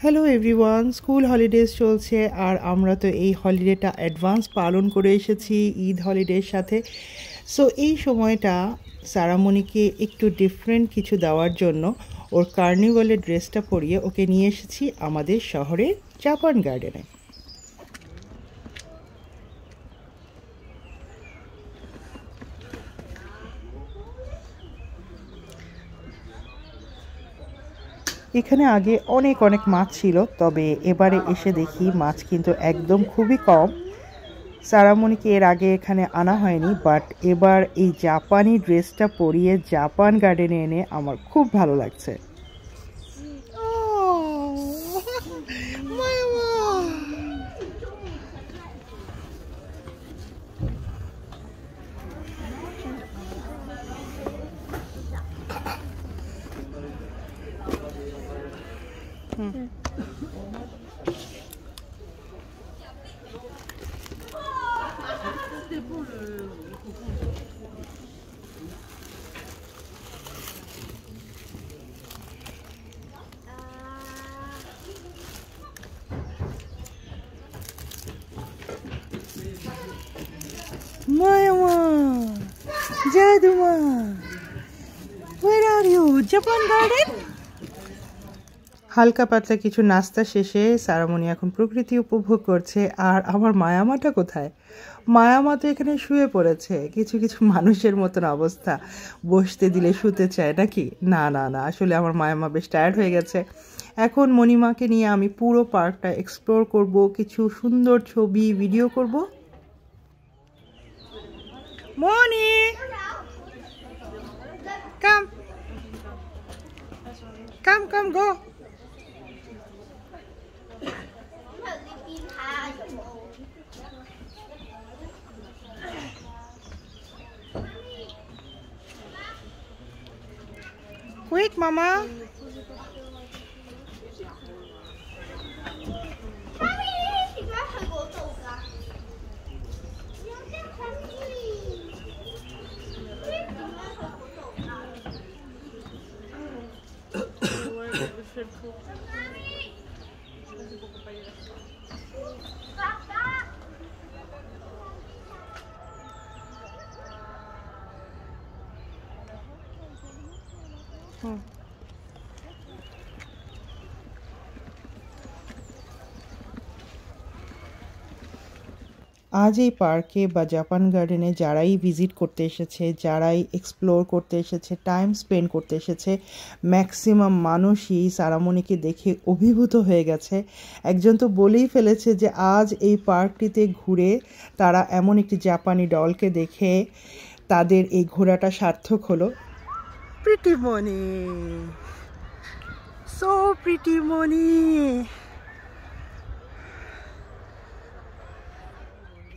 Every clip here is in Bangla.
হ্যালো এভরিওয়ান, স্কুল হলিডেজ চলছে আর আমরা তো এই হলিডেটা অ্যাডভান্স পালন করে এসেছি ঈদ হলিডের সাথে। সো এই সময়টা সারামণিকে একটু ডিফারেন্ট কিছু দেওয়ার জন্য ওর কার্নিভালের ড্রেসটা পরিয়ে ওকে নিয়ে এসেছি আমাদের শহরের জাপান গার্ডেনে। এখানে আগে অনেক অনেক মাছ ছিল, তবে এবারে এসে দেখি মাছ কিন্তু একদম খুবই কম। সারামণিকে এর আগে এখানে আনা হয়নি, বাট এবার এই জাপানি ড্রেসটা পরিয়ে জাপান গার্ডেনে এনে আমার খুব ভালো লাগছে। Mama, Jaduma, where are you? Japan Garden? হালকা পাতলা কিছু নাস্তা শেষে সারামণি এখন প্রকৃতি উপভোগ করছে। আর আমার মায়ামাটা কোথায়? মায়ামা তো এখানে শুয়ে পড়েছে, কিছু কিছু মানুষের মতন অবস্থা, বসতে দিলে শুতে চায় নাকি। না না না, আসলে আমার মায়ামা বেশ টায়ার্ড হয়ে গেছে। এখন মণিমাকে নিয়ে আমি পুরো পার্কটা এক্সপ্লোর করব, কিছু সুন্দর ছবি ভিডিও করব। মনি, কাম কাম কাম গো। Quick, Mama. আজ এই পার্কে বা জাপান গার্ডেনে যারাই ভিজিট করতে এসেছে, যারাই এক্সপ্লোর করতে এসেছে, টাইম স্পেন্ড করতে এসেছে, ম্যাক্সিমাম মানুষই সারামণিকে দেখে অভিভূত হয়ে গেছে। একজন তো বলেই ফেলেছে যে আজ এই পার্কটিতে ঘুরে তারা এমন একটি জাপানি ডলকে দেখে তাদের এই ঘোরাটা সার্থক হলো। প্রিটি মনি, সো প্রিটি মনি।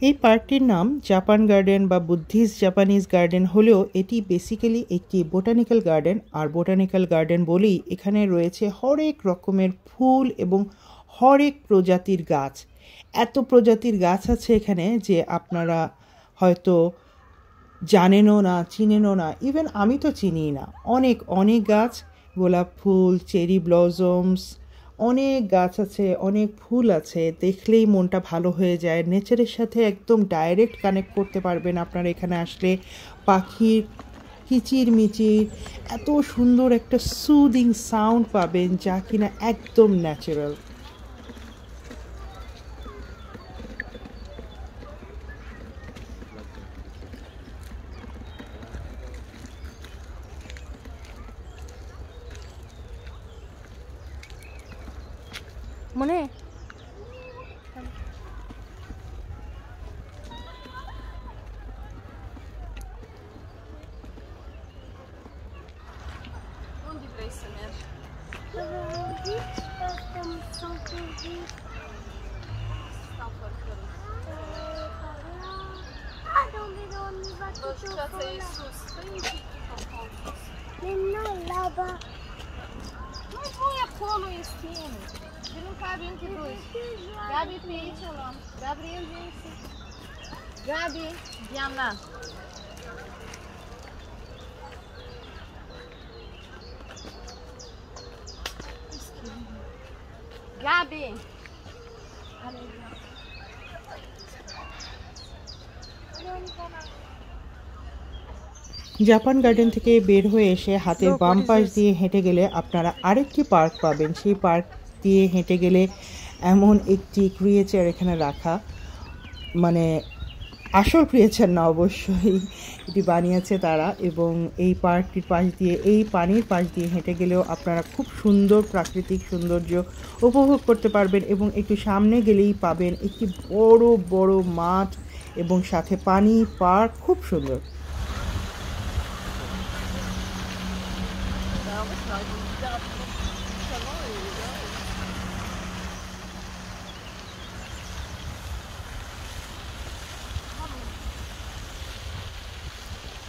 এই পার্কটির নাম জাপান গার্ডেন বা বুদ্ধিস্ট জাপানিজ গার্ডেন হলেও এটি বেসিক্যালি একটি বোটানিক্যাল গার্ডেন। আর বোটানিক্যাল গার্ডেন বলেই এখানে রয়েছে হরেক রকমের ফুল এবং হরেক প্রজাতির গাছ। এত প্রজাতির গাছ আছে এখানে যে আপনারা হয়তো জানেনও না, চিনেনও না, ইভেন আমি তো চিনি না। অনেক অনেক গাছ, গোলাপ ফুল, চেরি ব্লজমস, অনেক গাছ আছে, অনেক ফুল আছে, দেখলেই মনটা ভালো হয়ে যায়। নেচারের সাথে একদম ডাইরেক্ট কানেক্ট করতে পারবেন আপনারা এখানে আসলে। পাখির কিচির মিচির, এত সুন্দর একটা সুদিং সাউন্ড পাবেন যা কিনা একদম ন্যাচারাল। মনে Mas põe a colo em cima. E não cabe entre dois. Gabi, peixe, lá. Gabriel, gente. Gabi, Diana. Gabi. Japan garden থেকে বের হয়ে এসে হাতের বাম পাশ দিয়ে হেঁটে গেলে আপনারা আরেকটি পার্ক পাবেন। সেই পার্ক দিয়ে হেঁটে গেলে এমন একটি ক্রিয়েচার এখানে রাখা, মানে আসল ক্রিয়েচার না অবশ্যই, এটি বানিয়েছে তারা। এবং এই পার্কটির পাশ দিয়ে, এই পানির পাশ দিয়ে হেঁটে গেলেও আপনারা খুব সুন্দর প্রাকৃতিক সৌন্দর্য উপভোগ করতে পারবেন। এবং একটু সামনে গেলেই পাবেন একটি বড় বড় মাঠ এবং সাথে পানি, পার্ক, খুব সুন্দর।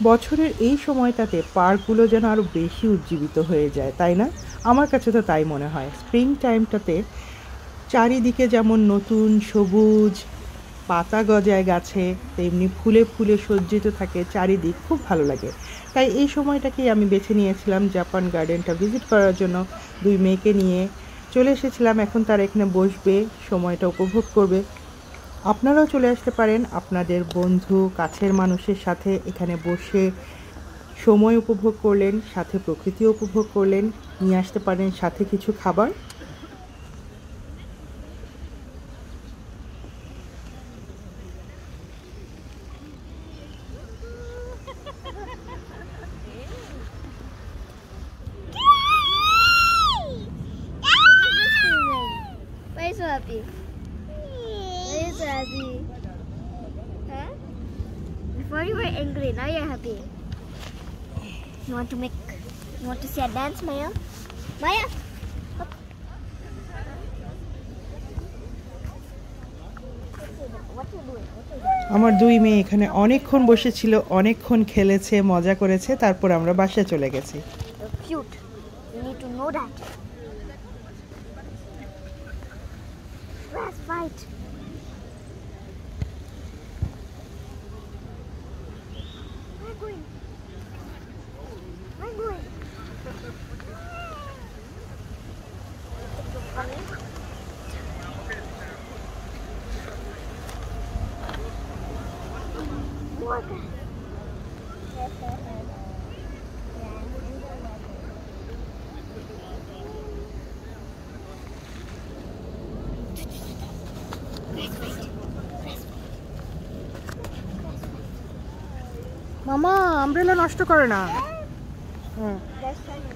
বছরের এই সময়টাতে পার্কগুলো যেন আরও বেশি উজ্জীবিত হয়ে যায়, তাই না? আমার কাছে তো তাই মনে হয়। স্প্রিং টাইমটাতে চারিদিকে যেমন নতুন সবুজ পাতা গজায় গাছে, তেমনি ফুলে ফুলে সজ্জিত থাকে চারিদিক, খুব ভালো লাগে। তাই এই সময়টাকেই আমি বেছে নিয়েছিলাম জাপান গার্ডেনটা ভিজিট করার জন্য। দুই মেয়েকে নিয়ে চলে এসেছিলাম। এখন তারা এখানে বসবে, সময়টা উপভোগ করবে। আপনারাও চলে আসতে পারেন আপনাদের বন্ধু, কাছের মানুষের সাথে। এখানে বসে সময় উপভোগ করলেন, সাথে প্রকৃতি উপভোগ করলেন। নিয়ে আসতে পারেন সাথে কিছু খাবার। Why are you so happy? Why are you so happy? Huh? Before you were angry, now you're happy. You want to see a dance, Maya? Maya! Up. What you doing? আমার দুই মেয়ে এখানে অনেকক্ষণ বসেছিল, অনেকক্ষণ খেলেছে, মজা করেছে, তারপর আমরা বাসায় চলে গেছি। You're cute. You need to know that. Let's fight. We're going. We're going. Water. মামা আমব্রেলা নষ্ট করে না। That's fine.